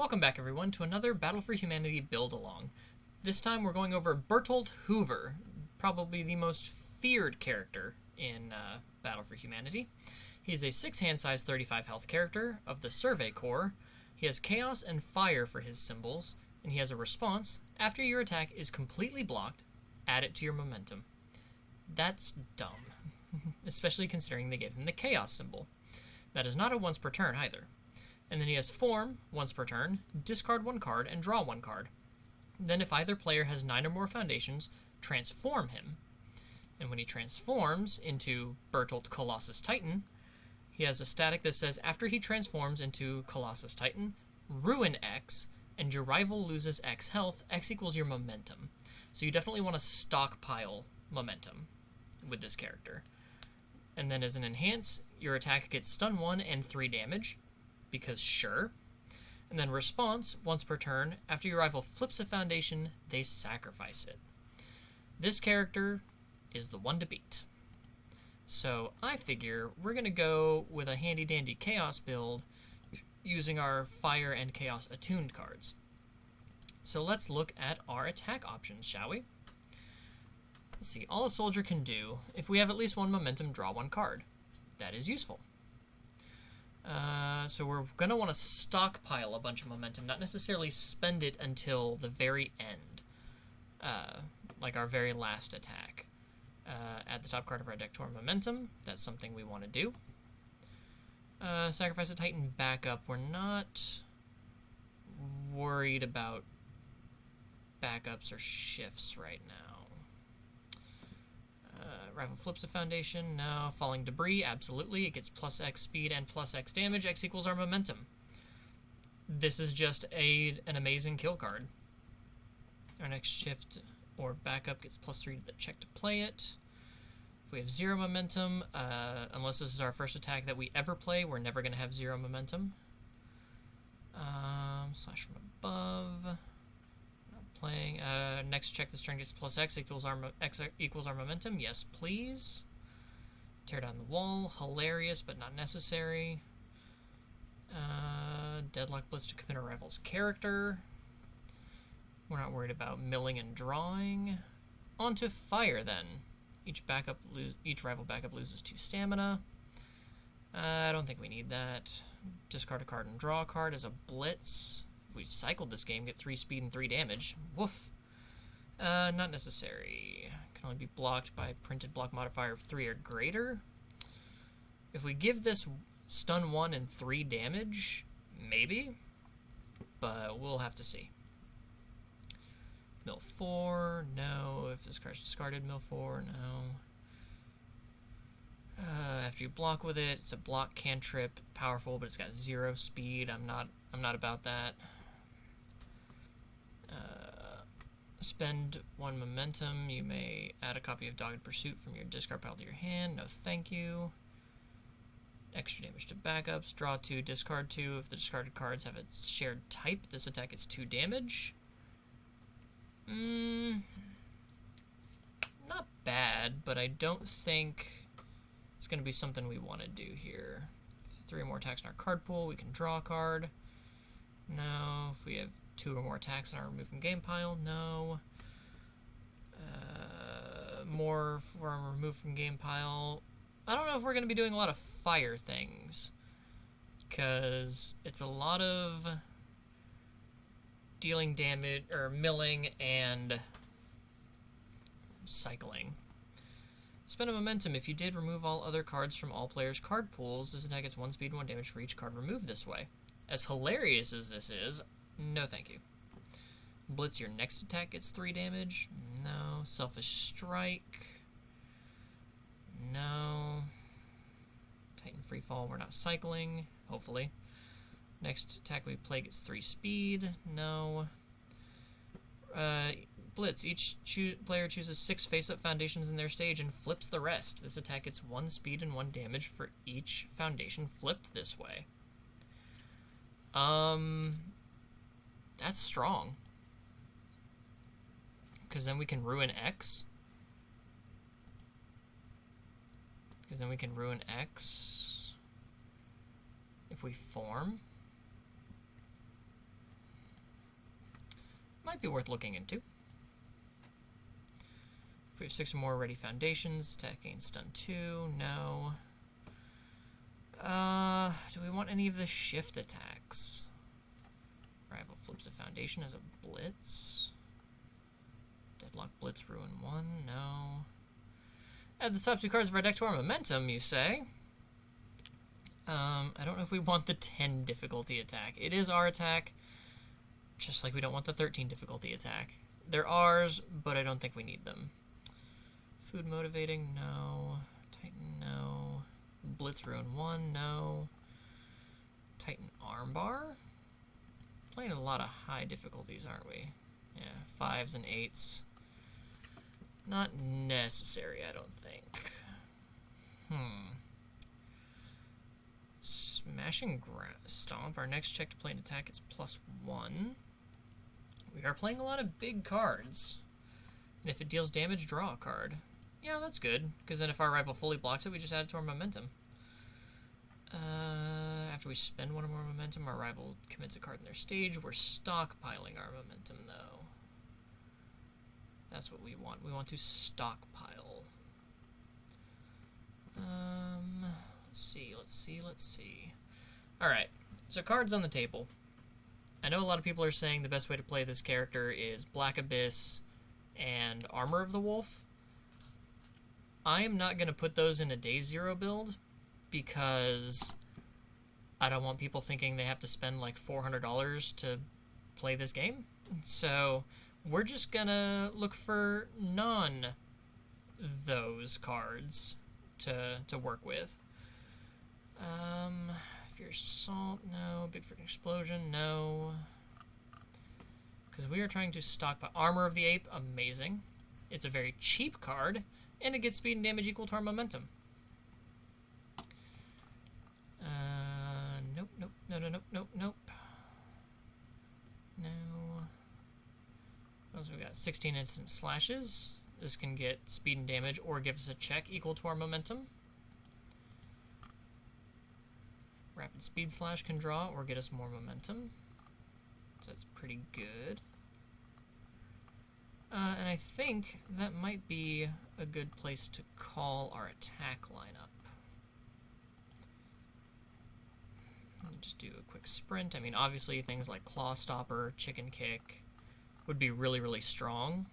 Welcome back everyone to another Battle for Humanity build-along. This time we're going over Bertolt Hoover, probably the most feared character in Battle for Humanity. He's a 6 hand size 35 health character of the Survey Corps. He has Chaos and Fire for his symbols, and he has a response. After your attack is completely blocked, add it to your momentum. That's dumb, especially considering they gave him the Chaos symbol. That is not a once per turn either. And then he has Form, once per turn, discard 1 card, and draw 1 card. Then if either player has 9 or more foundations, transform him. And when he transforms into Bertolt Colossus Titan, he has a static that says after he transforms into Colossus Titan, ruin X, and your rival loses X health, X equals your momentum. So you definitely want to stockpile momentum with this character. And then as an enhance, your attack gets stun 1 and 3 damage, because sure. And then response, once per turn, after your rival flips a foundation, they sacrifice it. This character is the one to beat. So I figure we're going to go with a handy dandy chaos build using our fire and chaos attuned cards. So let's look at our attack options, shall we? Let's see, all a soldier can do, if we have at least 1 momentum, draw 1 card. That is useful. So we're going to want to stockpile a bunch of momentum, not necessarily spend it until the very end, like our very last attack. Add the top card of our deck to our momentum. That's something we want to do. Sacrifice a Titan backup. We're not worried about backups or shifts right now. Rival flips a foundation. No. Falling debris. Absolutely. It gets plus X speed and plus X damage. X equals our momentum. This is just an amazing kill card. Our next shift or backup gets plus 3 to the check to play it. If we have 0 momentum, unless this is our first attack that we ever play, we're never going to have 0 momentum. Slash from above. Playing. Next check this turn gets plus X equals our momentum. Yes, please. Tear down the wall. Hilarious, but not necessary. Deadlock Blitz to commit a rival's character. We're not worried about milling and drawing. On to fire then. Each rival backup loses 2 stamina. I don't think we need that. Discard a card and draw a card as a blitz. If we've cycled this game, get 3 speed and 3 damage. Woof. Not necessary. Can only be blocked by printed block modifier of 3 or greater. If we give this stun 1 and 3 damage, maybe. But we'll have to see. Mill 4, no. If this card's discarded, mill 4, no. After you block with it, it's a block cantrip, powerful, but it's got 0 speed. I'm not about that. Spend 1 momentum. You may add a copy of Dogged Pursuit from your discard pile to your hand. No thank you. Extra damage to backups. Draw 2, discard 2. If the discarded cards have its shared type, this attack gets 2 damage. Not bad, but I don't think it's going to be something we want to do here. 3 or more attacks in our card pool, we can draw a card. No. If we have 2 or more attacks in our remove from game pile, no. More for our remove from game pile. I don't know if we're going to be doing a lot of fire things, because it's a lot of dealing damage, or milling, and cycling. Spend a momentum. If you did remove all other cards from all players' card pools, this attack gets 1 speed, 1 damage for each card removed this way. As hilarious as this is, no thank you. Blitz, your next attack gets 3 damage. No. Selfish Strike. No. Titan Freefall, we're not cycling, hopefully. Next attack we play gets 3 speed. No. Blitz, each player chooses 6 face-up foundations in their stage and flips the rest. This attack gets 1 speed and 1 damage for each foundation flipped this way. That's strong. Because then we can ruin X. If we form. Might be worth looking into. If we have 6 or more ready foundations, attacking stun 2, no. Do we want any of the shift attacks? Rival flips a foundation as a blitz. Deadlock blitz ruin 1, no. Add the top 2 cards of our deck to our momentum, you say? I don't know if we want the 10 difficulty attack. It is our attack, just like we don't want the 13 difficulty attack. They're ours, but I don't think we need them. Food motivating, no. Titan, no. Blitz ruin 1, no. Titan armbar? Playing a lot of high difficulties, aren't we? Yeah, 5s and 8s. Not necessary, I don't think. Smashing Stomp. Our next check to play an attack is +1. We are playing a lot of big cards. And if it deals damage, draw a card. Yeah, that's good, because then if our rival fully blocks it, we just add it to our momentum. After we spend 1 or more momentum, our rival commits a card in their stage. We're stockpiling our momentum, though. That's what we want. We want to stockpile. Let's see. Alright, so cards on the table. I know a lot of people are saying the best way to play this character is Black Abyss and Armor of the Wolf. I am not going to put those in a day 0 build because I don't want people thinking they have to spend like $400 to play this game. So we're just going to look for those cards to work with. Fierce Assault, no. Big Freaking Explosion, no. Because we are trying to stockpile. Armor of the Ape, amazing. It's a very cheap card, and it gets speed and damage equal to our momentum. Nope. No. Also, we got 16 instant slashes. This can get speed and damage or give us a check equal to our momentum. Rapid Speed Slash can draw or get us more momentum. So that's pretty good. And I think that might be a good place to call our attack lineup. Let me just do a quick sprint. I mean, obviously things like Claw Stopper, Chicken Kick would be really, really strong.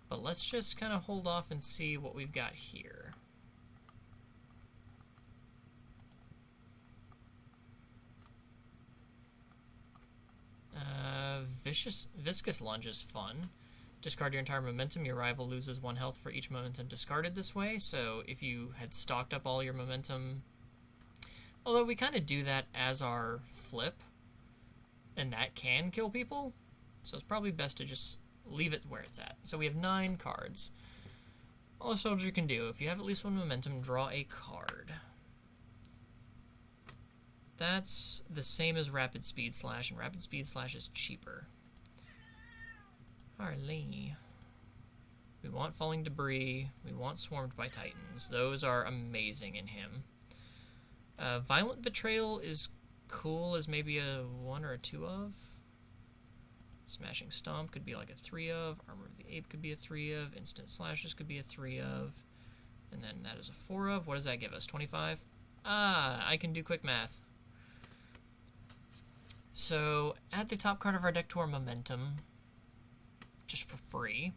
But let's just kind of hold off and see what we've got here. Viscous Lunge is fun. Discard your entire momentum. Your rival loses 1 health for each momentum discarded this way. So if you had stocked up all your momentum... Although we kind of do that as our flip, and that can kill people. So it's probably best to just leave it where it's at. So we have 9 cards. All a soldier can do, if you have at least 1 momentum, draw a card. That's the same as Rapid Speed Slash, and Rapid Speed Slash is cheaper. Harley. We want Falling Debris. We want Swarmed by Titans. Those are amazing in him. Violent Betrayal is cool as maybe a 1 or a 2 of. Smashing Stomp could be like a 3 of. Armor of the Ape could be a 3 of. Instant Slashes could be a 3 of. And then that is a 4 of. What does that give us? 25? Ah, I can do quick math. So, add the top card of our deck to our momentum, just for free.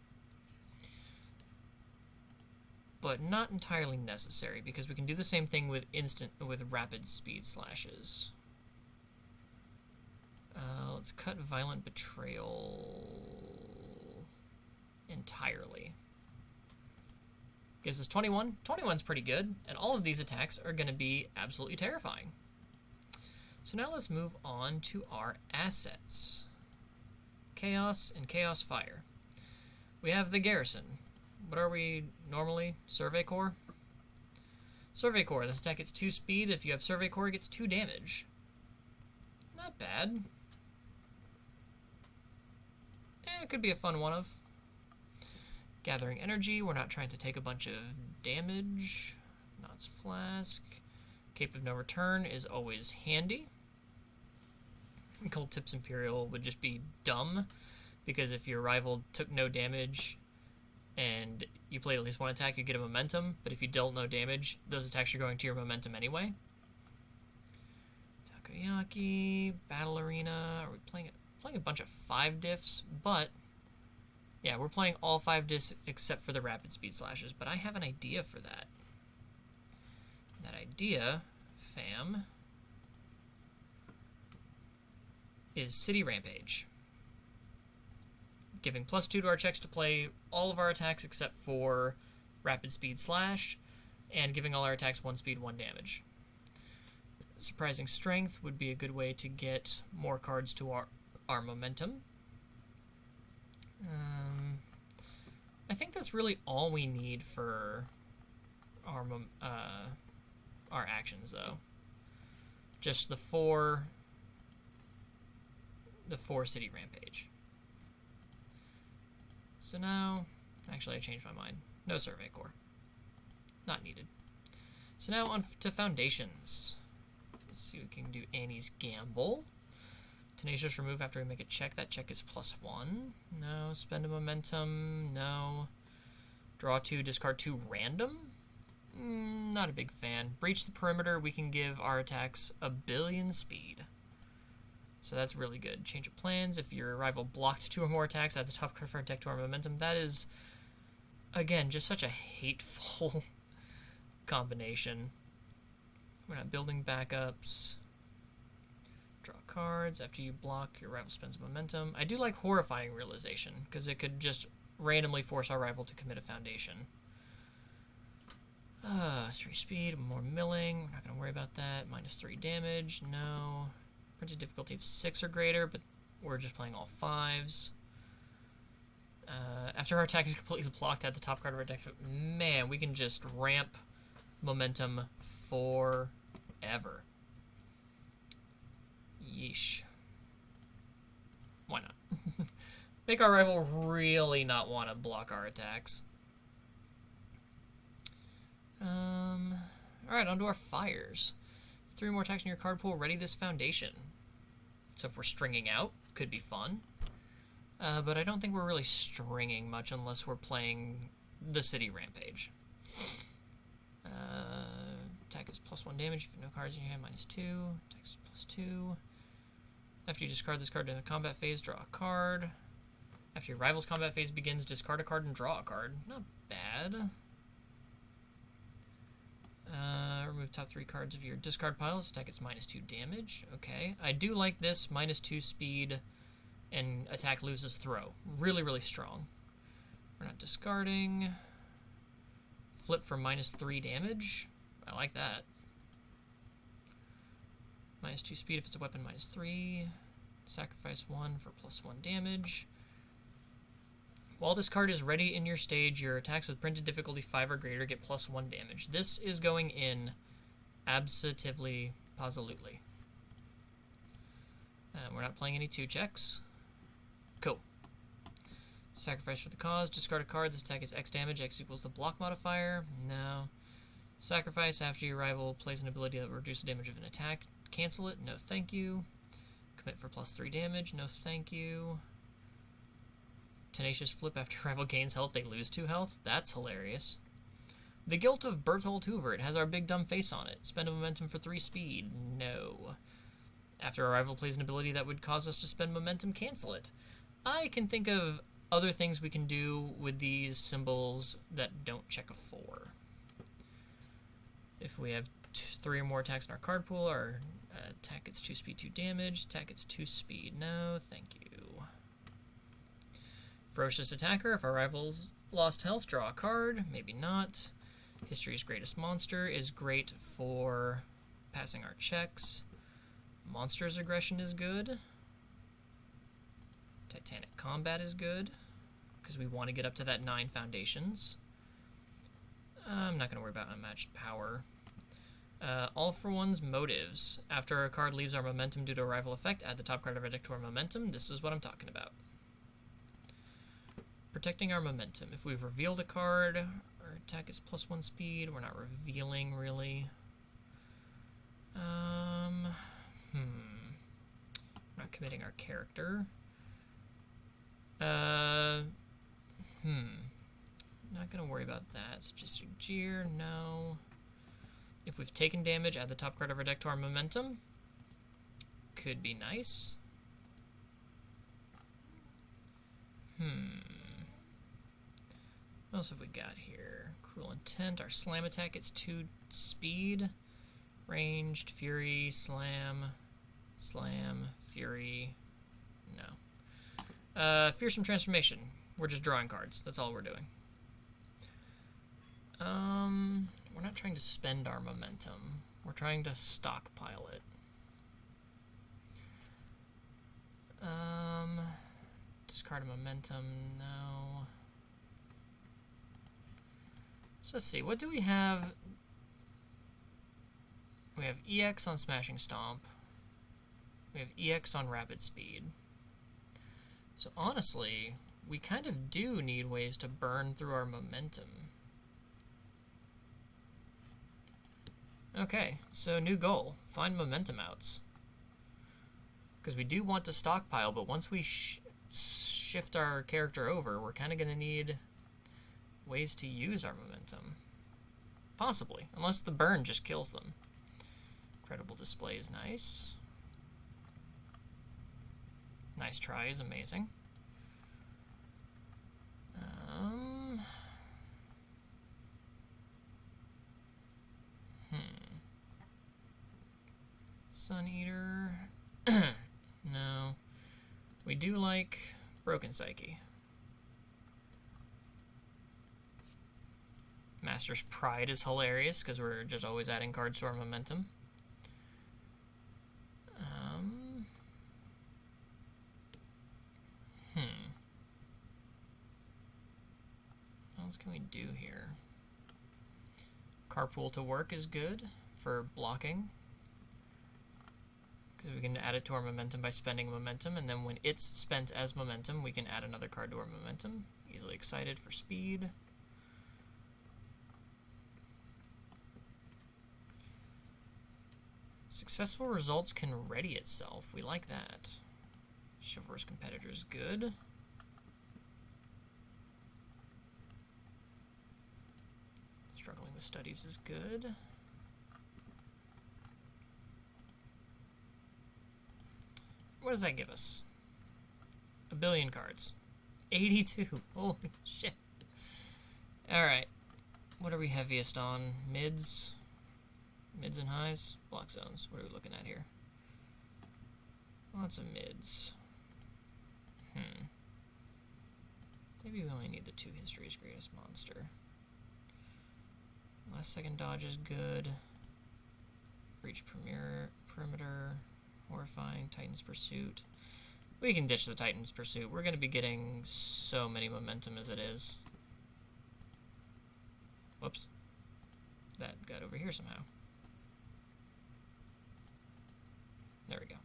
But not entirely necessary, because we can do the same thing with Rapid Speed Slashes. Let's cut Violent Betrayal entirely. Gives us 21. 21's pretty good, and all of these attacks are going to be absolutely terrifying. So now let's move on to our assets. Chaos and Chaos Fire. We have the Garrison. What are we normally? Survey Corps? Survey Corps. This attack gets 2 speed. If you have Survey Corps, it gets 2 damage. Not bad. It could be a fun one of. Gathering Energy. We're not trying to take a bunch of damage. Knots Flask. Cape of No Return is always handy. Cold Tips Imperial would just be dumb, because if your rival took no damage and you played at least one attack, you get a momentum, but if you dealt no damage, those attacks are going to your momentum anyway. Takoyaki, Battle Arena, are we playing a bunch of 5 diffs, but yeah, we're playing all 5 diffs except for the rapid speed slashes, but I have an idea for that. That idea, fam, is City Rampage. Giving +2 to our checks to play all of our attacks except for rapid speed slash, and giving all our attacks 1 speed, 1 damage. Surprising Strength would be a good way to get more cards to our momentum. I think that's really all we need for our actions, though. Just the four City Rampage. So now, actually I changed my mind. No Survey Corps. Not needed. So now on to Foundations. Let's see what we can do. Annie's Gamble. Tenacious remove after we make a check. That check is +1. No. Spend a momentum. No. Draw 2, discard 2 random. Not a big fan. Breach the perimeter. We can give our attacks 1,000,000,000 speed. So that's really good. Change of plans. If your rival blocked 2 or more attacks, add the top card for our deck to our momentum. That is, again, just such a hateful combination. We're not building backups. Draw cards. After you block, your rival spends momentum. I do like Horrifying Realization, because it could just randomly force our rival to commit a foundation. 3 speed, more milling. We're not going to worry about that. -3 damage. No. Printed difficulty of 6 or greater, but we're just playing all 5s. After our attack is completely blocked, add the top card of our deck. Man, we can just ramp momentum forever. Yeesh. Why not? Make our rival really not want to block our attacks. Alright, on to our fires. 3 more attacks in your card pool, ready this foundation. So if we're stringing out, could be fun. But I don't think we're really stringing much unless we're playing the City Rampage. Attack is +1 damage. If you have no cards in your hand, -2. Attack is +2. After you discard this card in the combat phase, draw a card. After your rival's combat phase begins, discard a card and draw a card. Not bad. Remove top 3 cards of your discard pile. This attack is -2 damage. Okay. I do like this. -2 speed and attack loses throw. Really, really strong. We're not discarding. Flip for -3 damage. I like that. -2 speed if it's a weapon, -3. Sacrifice 1 for +1 damage. While this card is ready in your stage, your attacks with printed difficulty 5 or greater get +1 damage. This is going in absolutely, positively. We're not playing any 2 checks. Cool. Sacrifice for the cause. Discard a card. This attack is X damage. X equals the block modifier. No. Sacrifice after your rival plays an ability that will reduce the damage of an attack. Cancel it. No thank you. Commit for +3 damage. No thank you. Tenacious flip after rival gains health, they lose 2 health. That's hilarious. The Guilt of Bertolt Hoover. It has our big dumb face on it. Spend a momentum for 3 speed. No. After our rival plays an ability that would cause us to spend momentum, cancel it. I can think of other things we can do with these symbols that don't check a 4. If we have 3 or more attacks in our card pool, our attack gets 2 speed, 2 damage. Attack gets 2 speed. No, thank you. Ferocious Attacker. If our rival's lost health, draw a card. Maybe not. History's Greatest Monster is great for passing our checks. Monster's Aggression is good. Titanic Combat is good, because we want to get up to that 9 foundations. I'm not going to worry about Unmatched Power. All for One's Motives. After a card leaves our momentum due to a rival effect, add the top card of our deck to our momentum. This is what I'm talking about. Protecting our momentum. If we've revealed a card, our attack is +1 speed. We're not revealing, really. We're not committing our character. Not gonna worry about that. So just a jeer, no. If we've taken damage, add the top card of our deck to our momentum. Could be nice. What else have we got here? Cruel Intent. Our slam attack gets 2 speed. Ranged, Fury, Slam, Slam, Fury. No. Fearsome Transformation. We're just drawing cards. That's all we're doing. We're not trying to spend our momentum. We're trying to stockpile it. Discard a momentum, no. So let's see, what do we have? We have EX on Smashing Stomp. We have EX on Rapid Speed. So honestly, we kind of do need ways to burn through our momentum. Okay, so new goal, find momentum outs. Because we do want to stockpile, but once we shift our character over, we're kind of going to need ways to use our momentum. Possibly, unless the burn just kills them. Incredible Display is nice. Nice Try is amazing. Sun Eater. No. We do like Broken Psyche. Master's Pride is hilarious because we're just always adding cards to our momentum. What else can we do here? Carpool to Work is good for blocking, because we can add it to our momentum by spending momentum, and then when it's spent as momentum, we can add another card to our momentum. Easily Excited for speed. Successful Results can ready itself. We like that. Chivalrous Competitor is good. Struggling with Studies is good. What does that give us? A billion cards. 82. Holy shit. Alright. What are we heaviest on? Mids? Mids and highs? Block zones. What are we looking at here? Lots of mids. Maybe we only need the 2 History's Greatest Monster. Last Second Dodge is good. Breach Perimeter. Horrifying. Titan's Pursuit. We can ditch the Titan's Pursuit. We're going to be getting so many momentum as it is. Whoops. That got over here somehow. There we go.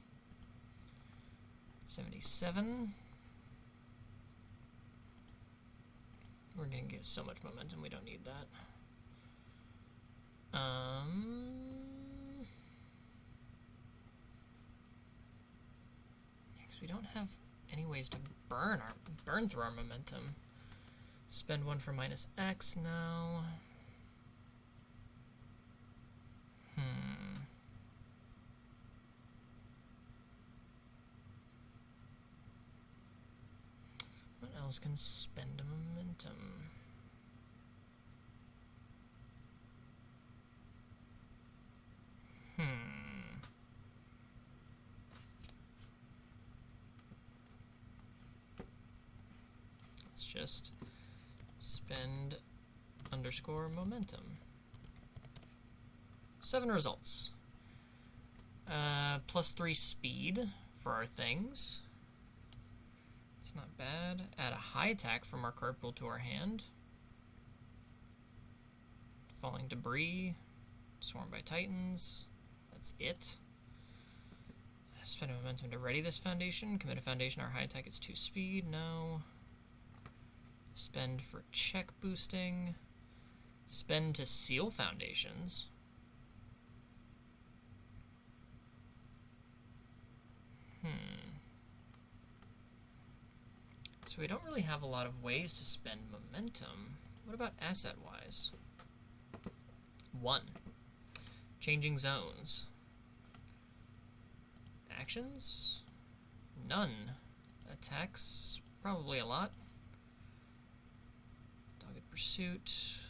77. We're going to get so much momentum, we don't need that. Because we don't have any ways to burn through our momentum. Spend 1 for -X now. What else can spend a momentum? Let's just spend _momentum. 7 results. +3 speed for our things. It's not bad. Add a high attack from our card pool to our hand. Falling Debris. Swarmed by Titans. That's it. Spend a momentum to ready this foundation. Commit a foundation. Our high attack is 2 speed. No. Spend for check boosting. Spend to seal foundations. So we don't really have a lot of ways to spend momentum. What about asset-wise? 1. Changing zones. Actions? None. Attacks? Probably a lot. Dogged Pursuit.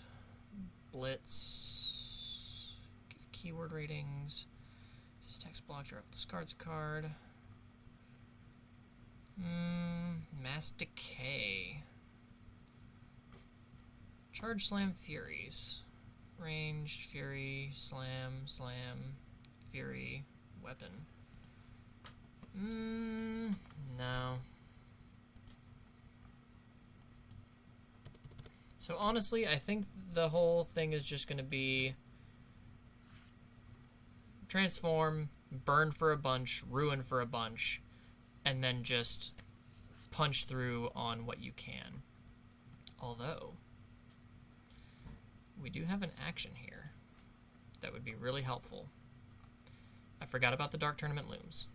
Blitz. Give keyword ratings. This text block, draw discards a card. Mass Decay. Charge Slam Furies. Ranged, Fury, Slam, Slam, Fury, Weapon. No. So honestly, I think the whole thing is just going to be transform, burn for a bunch, ruin for a bunch, and then just punch through on what you can. Although, we do have an action here that would be really helpful. I forgot about the Dark Tournament Looms.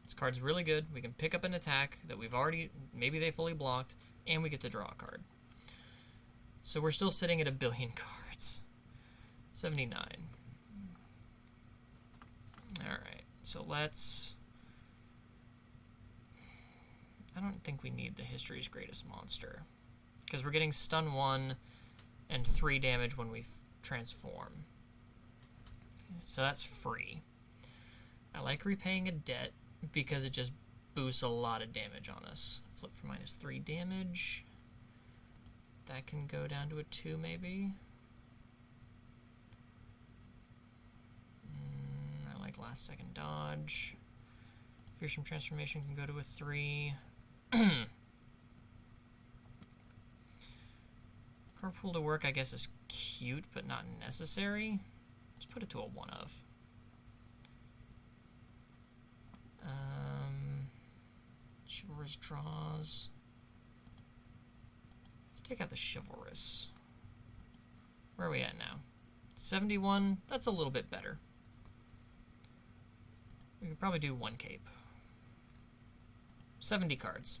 This card's really good. We can pick up an attack that we've already, maybe they fully blocked, and we get to draw a card. So we're still sitting at 1 billion cards. 79. Alright, so let's... I don't think we need the History's Greatest Monster, because we're getting stun 1 and 3 damage when we transform. So that's free. I like repaying a debt because it just boosts a lot of damage on us. Flip for -3 damage. That can go down to a 2 maybe. I like last second dodge. Fearsome Transformation can go to a 3. Carpool to work, I guess, is cute, but not necessary. Let's put it to a 1 of. Chivalrous draws. Let's take out the Chivalrous. Where are we at now? 71? That's a little bit better. We could probably do 1 cape. 70 cards.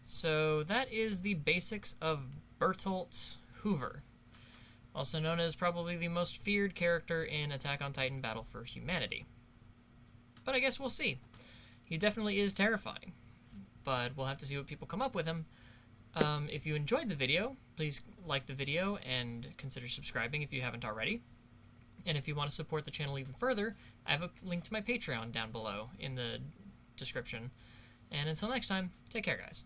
So that is the basics of Bertolt Hoover, also known as probably the most feared character in Attack on Titan Battle for Humanity. But I guess we'll see. He definitely is terrifying, but we'll have to see what people come up with him. If you enjoyed the video, please like the video and consider subscribing if you haven't already. And if you want to support the channel even further, I have a link to my Patreon down below in the description. And until next time, take care, guys.